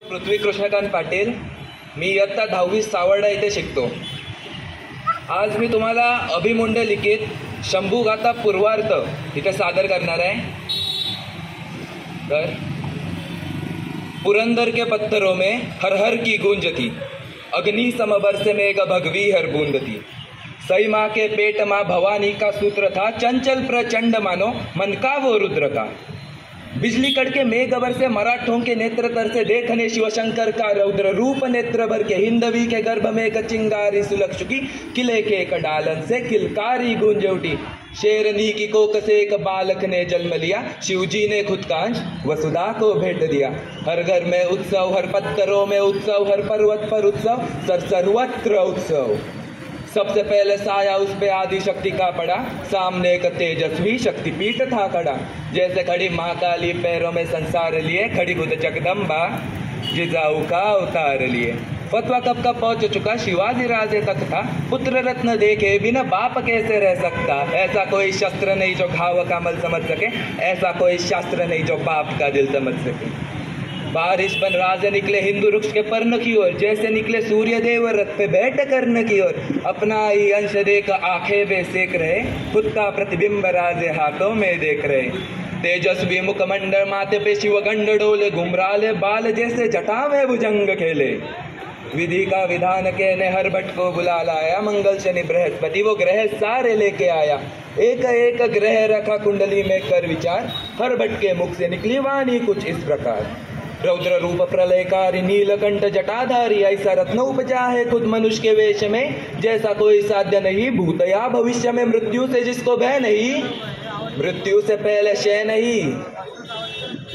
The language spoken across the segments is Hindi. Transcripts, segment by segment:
पृथ्वी कृष्णकांत पाटील, मी इयत्ता 10वी सावर्डा इथे शिकतो. आज मी तुम्हाला अभिमुंड लिखित शंभुगाथा पूर्वार्थ इथे सादर करणार आहे. तर पुरंदर के पत्थरों में हर हर की गूंज थी, अग्नि समबरसे में एक भगवी हर बूंद थी. सई माँ के पेट माँ भवानी का सूत्र था, चंचल प्रचंड मानो मन का वो रुद्र का. बिजली कड़के मेघ बरसे मराठों के नेत्र तर से, देखने शिवशंकर का रौद्र रूप नेत्र भर के. हिंदवी के गर्भ में एक चिंगारी सुलग चुकी, किले के एक डालन से किलकारी गूंज उठी. शेरनी की कोख से एक बालक ने जन्म लिया, शिवजी ने खुद का अंश वसुधा को भेंट दिया. हर घर में उत्सव, हर पत्थरों में उत्सव, हर पर्वत पर उत्सव, सर्वत्र उत्सव. सबसे पहले साया उस पे आदि शक्ति का पड़ा, सामने एक तेजस्वी शक्तिपीठ था खड़ा. जैसे खड़ी महाकाली पैरों में संसार लिए, खड़ी खुद जगदम्बा जिजाऊ का उतार लिए. फतवा कब का पहुंच चुका, शिवाजी राजे तक था. पुत्र रत्न देखे बिना बाप कैसे रह सकता. ऐसा कोई शस्त्र नहीं जो घाव का मल समझ सके, ऐसा कोई शास्त्र नहीं जो बाप का दिल समझ सके. बारिश बन राजे निकले हिंदू वृक्ष के पर्ण की ओर, जैसे निकले सूर्य देव रथ पे बैठ कर्ण की ओर. अपना ही अंश देख आंखें वे सेक रहे, खुद का प्रतिबिंब राजे हाथों में देख रहे. तेजस्वी मुखमंडल माथे पे शिव गंड डोले, घुमराले बाल जैसे जटा में भुजंग खेले. विधि का विधान कहने हर भट्ट को बुला लाया, मंगल शनि बृहस्पति वो ग्रह सारे लेके आया. एक एक ग्रह रखा कुंडली में कर विचार, हर भट्ट के मुख से निकली वाणी कुछ इस प्रकार. रौद्र रूप प्रलयकारी नीलकंठ जटाधारी, ऐसा रत्न उपजा है खुद मनुष्य के वेश में, जैसा कोई साध्य नहीं. भूत या भविष्य में मृत्यु से जिसको भय नहीं, मृत्यु से पहले शय नहीं.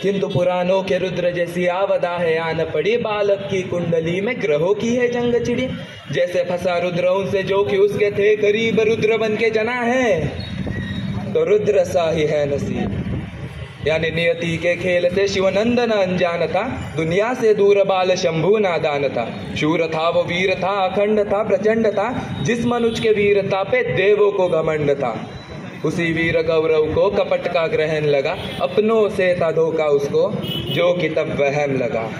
किंतु पुराणों के रुद्र जैसी आवदा है आन पड़ी, बालक की कुंडली में ग्रहों की है जंग चिड़ी. जैसे फंसा रुद्र उनसे जो कि उसके थे करीब, रुद्र बन के जना है तो रुद्र सा ही है नसीब. यानी नियति के खेल से शिवनंदन अनजान था, दुनिया से दूर बाल शंभु नादान था. शूर था वो वीर था, अखंड था प्रचंड था, जिस मनुष्य के वीरता पे देवों को घमंड था. उसी वीर गौरव को कपट का ग्रहण लगा, अपनों से था धोखा उसको जो कि तब वहम लगा.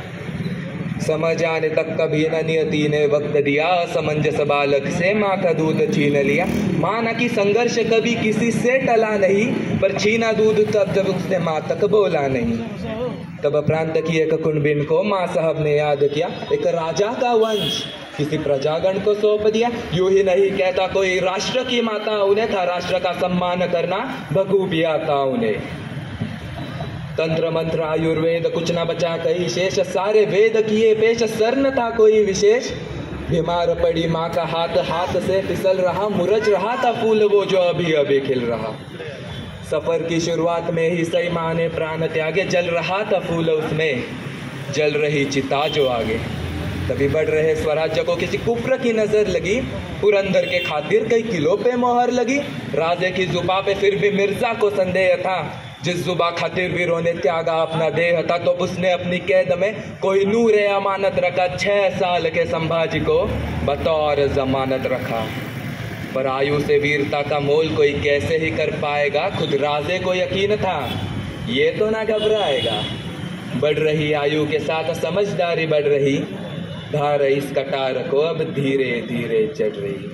समझ आने तक कभी न नियति ने वक्त दिया, असमंजस बालक से माँ का दूध छीन लिया. माना कि संघर्ष कभी किसी से टला नहीं, पर छीना दूध तब जब उसने माँ तक बोला नहीं. तब प्रांत की एक कुंबिन को माँ साहब ने याद किया, एक राजा का वंश किसी प्रजागण को सौंप दिया. यूं ही नहीं कहता कोई राष्ट्र की माता, उन्हें था राष्ट्र का सम्मान करना बखूबी आता उन्हें. तंत्र मंत्र आयुर्वेद कुछ न बचा कहीं शेष, सारे वेद किए पेश, सर न था कोई विशेष. बीमार पड़ी माँ का हाथ, हाथ से फिसल रहा, मुरझ रहा था फूल वो जो अभी अभी खिल रहा. सफर की शुरुआत में ही सई माँ ने प्राण त्यागे, जल रहा था फूल उसमें, जल रही चिता जो आगे. तभी बढ़ रहे स्वराज्य को किसी कुफ्र की नजर लगी, पुरंदर के खातिर कई किलो पे मोहर लगी. राजे की जुबा पे फिर भी मिर्जा को संदेह था, जिस जुबा खातिर वीरों ने त्यागा अपना देह था. तो उसने अपनी कैद में कोई नूर अमानत रखा, 6 साल के संभाजी को बतौर जमानत रखा. पर आयु से वीरता का मोल कोई कैसे ही कर पाएगा, खुद राजे को यकीन था ये तो ना घबराएगा. बढ़ रही आयु के साथ समझदारी बढ़ रही, धार इस कटार को अब धीरे धीरे चढ़ रही.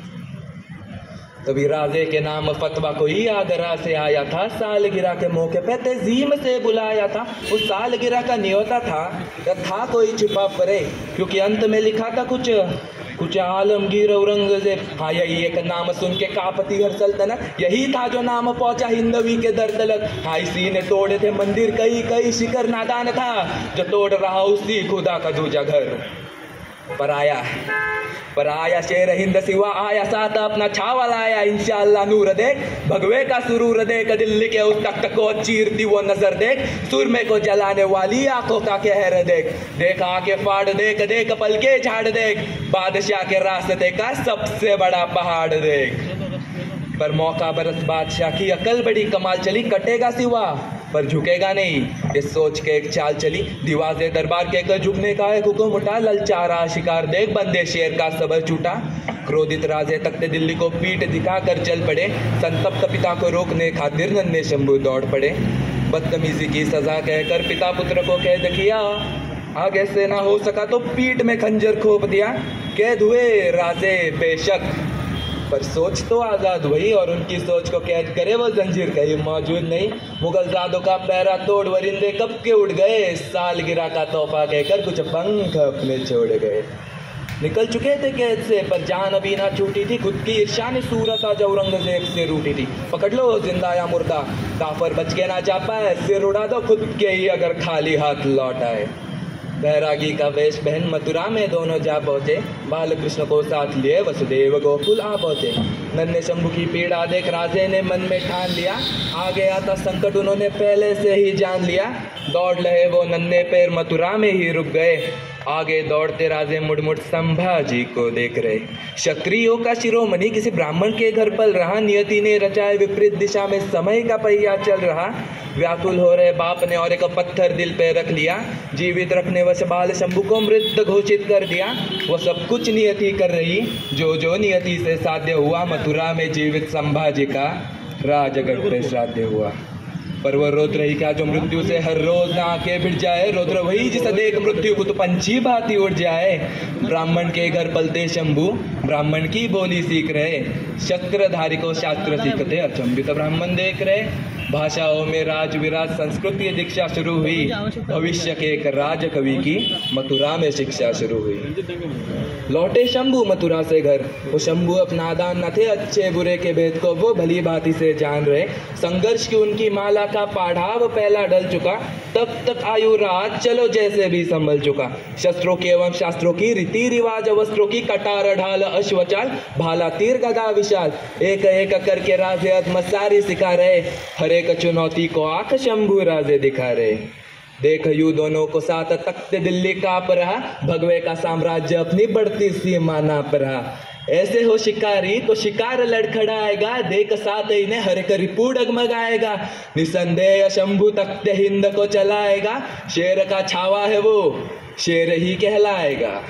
तभी राजे के नाम फतवा कोई आगरा से आया था, सालगिरह के मौके पे तज़ीम से बुलाया था. उस सालगिरह का न्योता था कोई छिपा परे, क्योंकि अंत में लिखा था कुछ आलमगीर औरंगजेब. हाँ, यही एक नाम सुन के कांपती हर सल्तनत, यही था जो नाम पहुंचा हिंदवी के दर तलक. हाँ, इसी ने तोड़े थे मंदिर कई कई, शिखर नादान था जो तोड़ रहा उसी खुदा का दूजा घर. पर आया शेर हिंद सिवा, आया साथ अपना छावा लाया. इंशाअल्लाह नूर देख, भगवे का सुरूर देख, दिल्ली के उस तख्त को चीरती वो नजर देख, सुरमे को जलाने वाली आंखों का कहर देख. देख आके फाड़ देख, देख पलके झाड़ देख, बादशाह के रास्ते का सबसे बड़ा पहाड़ देख. पर मौका बरस बादशाह की अकल बड़ी कमाल चली, कटेगा सिवा पर झुकेगा नहीं, ये सोच के एक चाल चली. दीवाजे दरबार के कर झुकने का एक हुक्म उठा, ललचारा शिकार देख बंदे शेर का सबर छूटा. क्रोधित राजे तख्त दिल्ली को पीठ दिखाकर चल पड़े, संतप्त पिता को रोकने खातिर नन्हे शंभू दौड़ पड़े. बदतमीजी की सजा कहकर पिता पुत्र को कैद किया, आगे से ना हो सका तो पीठ में खंजर खोप दिया, कैद हुए राजे बेशक, पर सोच तो आजाद हुई और उनकी सोच को कैद करे वो जंजीर कहीं मौजूद नहीं। मुगल जादों का पैरा तोड़ वरिंदे कब के उड़ गए, सालगिरह का तोहफा कहकर कुछ पंख अपने छोड़ गए। निकल चुके थे कैद से पर जान अभी ना छूटी थी, खुद की ईर्ष्या ने सूरत आज औरंगजेब से रूठी थी। पकड़ लो जिंदा या मुर्दा, काफर बच के ना जा पाए, सिर उड़ा दो खुद के ही अगर खाली हाथ लौट आए। बैरागी का वेश पहन मथुरा में दोनों जा पहुंचे, बाल कृष्ण को साथ लिए वसुदेव गोकुल आ पहुंचे। नन्हे शंभू की पीड़ा देख राजे ने मन में ठान लिया, आ गया था संकट उन्होंने पहले से ही जान लिया। दौड़ रहे वो नन्हे पैर मथुरा में ही रुक गए, आगे दौड़ते राजे मुड़ मुड़ संभाजी को देख रहे। क्षत्रियों का शिरोमणि किसी ब्राह्मण के घर पल रहा, नियति ने रचाए विपरीत दिशा में समय का पहिया चल रहा। व्याकुल हो रहे बाप ने और एक पत्थर दिल पे रख लिया, जीवित रखने वश बाल शंभू को मृत घोषित कर दिया। वो सब कुछ नियति कर रही जो जो नियति से साध्य हुआ, मथुरा में जीवित संभाजी का राजगढ़ पे श्राद्ध हुआ। पर वो रुद्र ही क्या जो मृत्यु से हर रोज आंखें भिड़ जाए, रुद्र वही जिसे देख मृत्यु को तो पंछी भांति उड़ जाए। ब्राह्मण के घर पलते शंभू ब्राह्मण की बोली सीख रहे, शस्त्रधारी को शास्त्र सीखते अचंभित ब्राह्मण देख रहे। भाषाओं में राज विराज संस्कृति दीक्षा शुरू हुई, भविष्य के एक राज कवि की मथुरा में शिक्षा शुरू हुई। लौटे शंभू मथुरा से घर, वो शंभू अपना दान न थे, अच्छे बुरे के भेद को वो भली भांति से जान रहे। संघर्ष की उनकी माला का पाढ़ाव पहला डल चुका, तब तक आयु राज चलो जैसे भी संभल चुका। शस्त्रों के एवं शास्त्रों की रीति रिवाज वस्त्रों की कटार ढाल अश्वचाल, भाला तीर गदा विशाल, एक एक करके राजे अधमसारी सिखा रहे। हर एक चुनौती को आंख शंभू राजे दिखा रहे। देख यू दोनों को साथ तख्त दिल्ली कांप रहा, भगवे का साम्राज्य अपनी बढ़ती सीमा नाप रहा। ऐसे हो शिकारी तो शिकार लड़खड़ाएगा, देख साथ इन्हें हर एक रिपू डगमगाएगा। निसंदेह शंभू तख्त हिंद को चलाएगा, शेर का छावा है वो शेर ही कहलाएगा।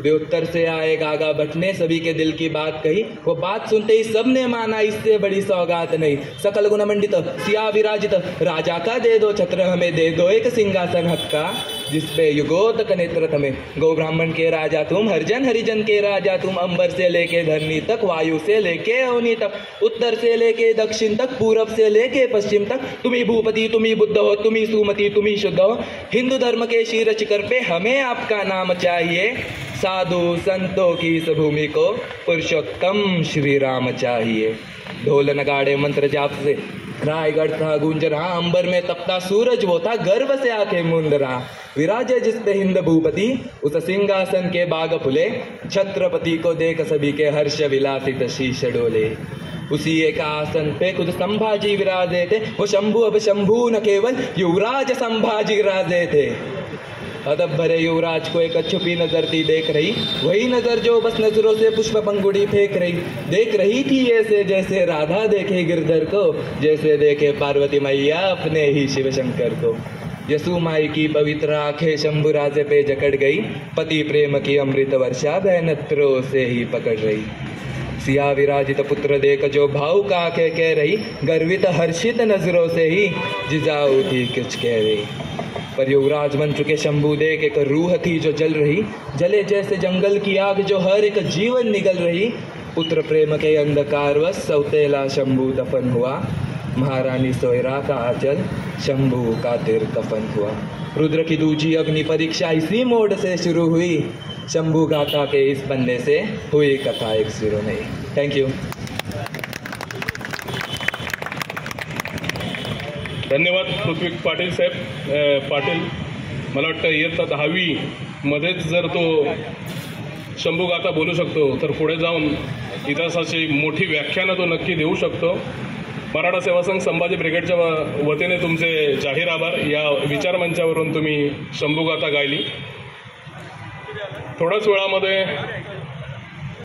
वे उत्तर से आए गागा भट्ट ने सभी के दिल की बात कही, वो बात सुनते ही सबने माना इससे बड़ी सौगात नहीं। सकल गुण मंडित सिया विराजित, राजा का दे दो छत्र हमें, दे दो एक सिंहासन हक का जिसपे युगोतक नेत्र थमे। गौ ब्राह्मण के राजा तुम, हरिजन हरिजन के राजा तुम, अंबर से लेके धरनी तक, वायु से लेके अवनी तक, उत्तर से लेके दक्षिण तक, पूरब से लेके पश्चिम तक। तुम्ही भूपति तुम्ही बुद्ध हो, तुम्ही सुमति तुम्ही शुद्ध हो। हिंदू धर्म के शीर्ष शिखर पे हमें आपका नाम चाहिए, साधु संतों की इस भूमि को पुरुषोत्तम श्री राम चाहिए। ढोल नगाड़े मंत्र जाप से रायगढ़ था गूंज रहा, अंबर में तपता सूरज वो था गर्व से आंखें मूंद रहा। विराजे जिस पे हिंद भूपति, उस सिंहासन के बाग फुले, छत्रपति को देख सभी के हर्ष विलासित शीश डोले। उसी एक आसन पे खुद संभाजी विराजे थे, वो शंभू अब शंभू न केवल युवराज संभाजी राजे थे। अदब भरे युवराज को एक छुपी नजर थी देख रही, वही नजर जो बस नजरों से पुष्प पंगुड़ी फेंक रही। देख रही थी ऐसे जैसे राधा देखे गिरधर को, जैसे देखे पार्वती मैया अपने ही शिव शंकर को। यसु माई की पवित्र आंखें शंभू राजे पे जकड़ गई, पति प्रेम की अमृत वर्षा नेत्रों से ही पकड़ रही। सिया विराजित पुत्र देख जो भावुक आंखें कह रही, गर्वित हर्षित नजरों से ही जिजाऊ थी कुछ कह रही। पर युवराज बन चुके शंभू देख एक रूह थी जो जल रही, जले जैसे जंगल की आग जो हर एक जीवन निगल रही। पुत्र प्रेम के अंधकार वश सौतेला शंभू दफन हुआ, महारानी सोयरा का आंचल शंभू का तिर कफन हुआ। रुद्र की दूजी अग्नि परीक्षा इसी मोड़ से शुरू हुई, शंभू गाथा के इस पन्ने से हुई कथा एक सिरों नहीं। Thank you. धन्यवाद पृथ्वी पाटील साहेब। पाटील मला वाटतं इयत्ता 10वी मध्येच जर तो शंभूगाथा बोलू शकतो तर पुढे जाऊन इतिहासाची मोठी व्याख्यानं तो नक्की देऊ शकतो। मराठा सेवा संघ संभाजी ब्रिगेडच्या वतीने तुमचे जाहीर आभार। या विचारमंचावरून तुम्ही शंभूगाथा गायली। थोड्याच वेळामध्ये